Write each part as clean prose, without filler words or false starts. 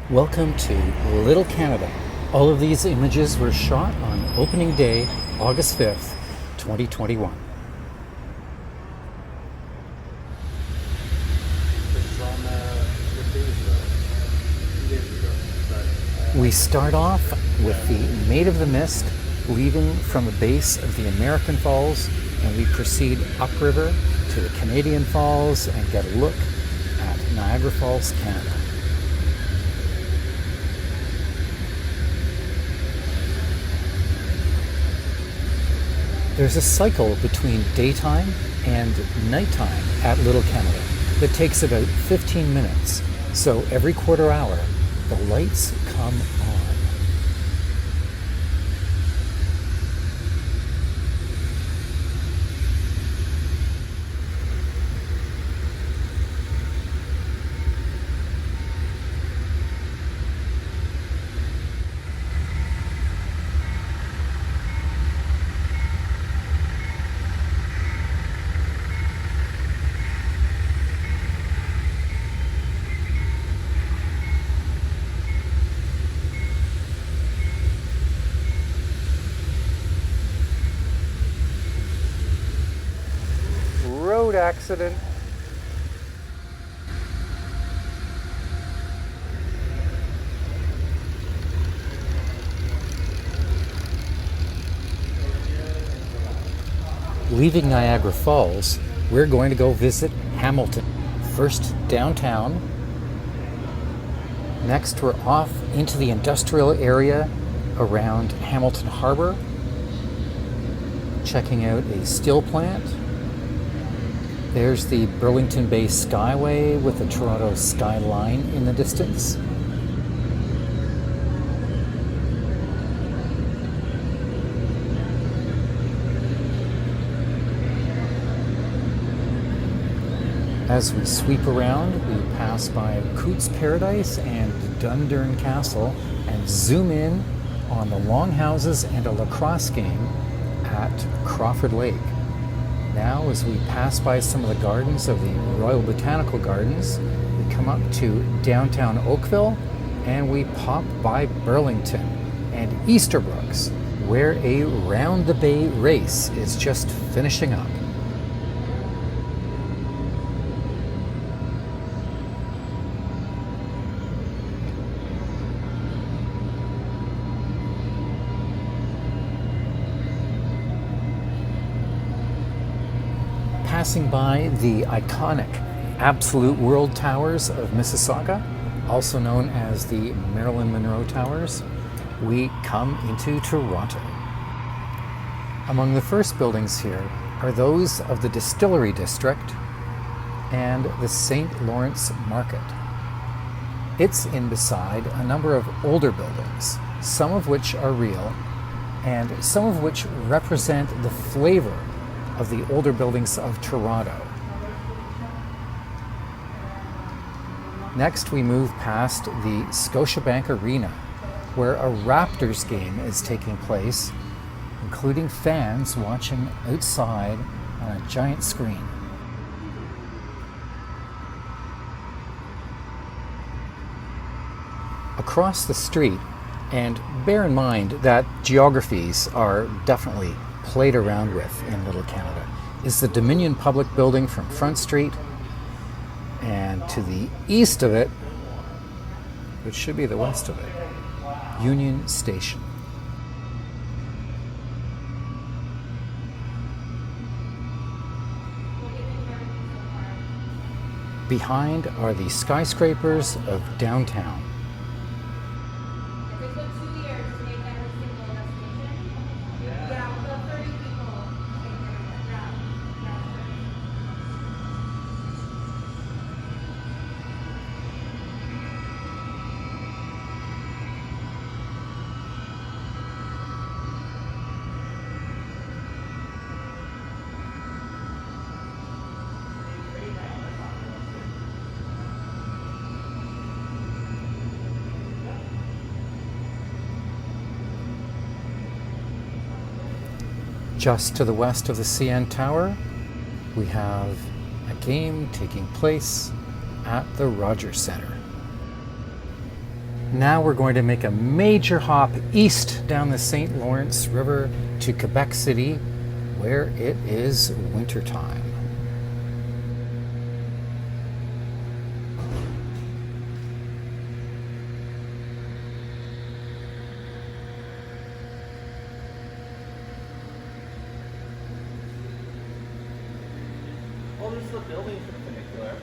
Welcome to Little Canada. All of these images were shot on opening day, August 5th, 2021. We start off with the Maid of the Mist leaving from the base of the American Falls, and we proceed upriver to the Canadian Falls and get a look at Niagara Falls, Canada. There's a cycle between daytime and nighttime at Little Canada that takes about 15 minutes. So every quarter hour, the lights come on. Road accident. Leaving Niagara Falls, we're going to go visit Hamilton. First downtown. Next, we're off into the industrial area around Hamilton Harbor, checking out a steel plant. There's the Burlington Bay Skyway with the Toronto skyline in the distance. As we sweep around, we pass by Coote's Paradise and Dundurn Castle and zoom in on the longhouses and a lacrosse game at Crawford Lake. Now, as we pass by some of the gardens of the Royal Botanical Gardens, we come up to downtown Oakville and we pop by Burlington and Easterbrooks, where a round the bay race is just finishing up. Passing by the iconic Absolute World Towers of Mississauga, also known as the Marilyn Monroe Towers, we come into Toronto. Among the first buildings here are those of the Distillery District and the St. Lawrence Market. It's in beside a number of older buildings, some of which are real, and some of which represent the flavor of the older buildings of Toronto. Next, we move past the Scotiabank Arena, where a Raptors game is taking place, including fans watching outside on a giant screen. Across the street, and bear in mind that geographies are definitely played around with in Little Canada, is the Dominion Public Building from Front Street, and to the east of it, which should be the west of it, Union Station. Behind are the skyscrapers of downtown. Just to the west of the CN Tower, we have a game taking place at the Rogers Centre. Now we're going to make a major hop east down the St. Lawrence River to Quebec City, where it is wintertime. Well, there's the building perpendicular.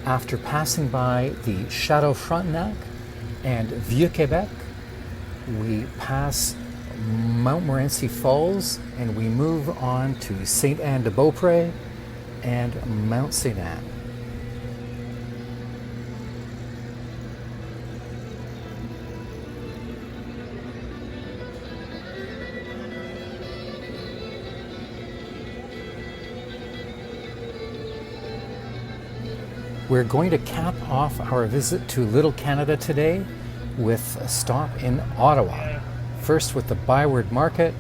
After passing by the Chateau Frontenac and Vieux-Québec, we pass Montmorency Falls and we move on to Sainte-Anne-de-Beaupré and Mount St. Anne. We're going to cap off our visit to Little Canada today with a stop in Ottawa. First with the Byward Market,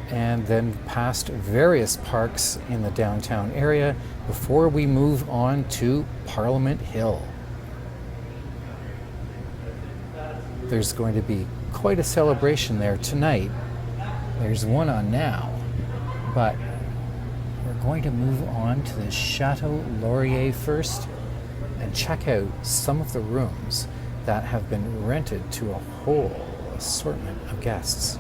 and then past various parks in the downtown area before we move on to Parliament Hill. There's going to be quite a celebration there tonight. There's one on now, but we're going to move on to the Chateau Laurier first and check out some of the rooms that have been rented to a whole assortment of guests.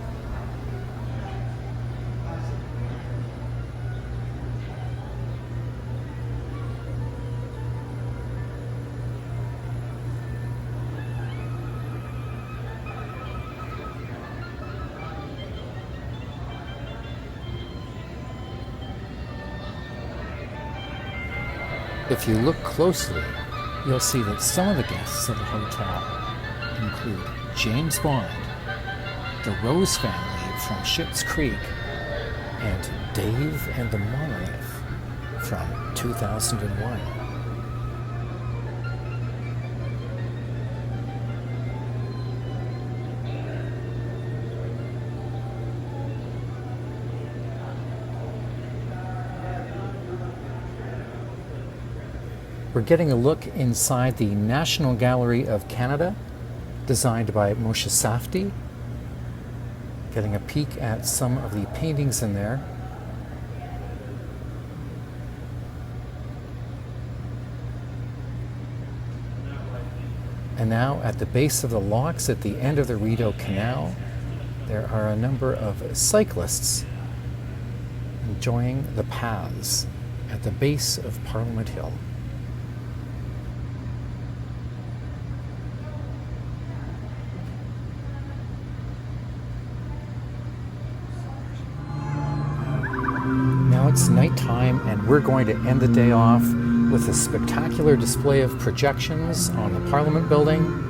If you look closely, you'll see that some of the guests of the hotel include James Bond, the Rose family from Schitt's Creek, and Dave and the Monolith from 2001. We're getting a look inside the National Gallery of Canada, designed by Moshe Safdie. Getting a peek at some of the paintings in there. And now at the base of the locks at the end of the Rideau Canal, there are a number of cyclists enjoying the paths at the base of Parliament Hill. It's nighttime, and we're going to end the day off with a spectacular display of projections on the Parliament building.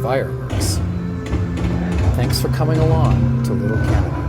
Fireworks. Thanks for coming along to Little Canada.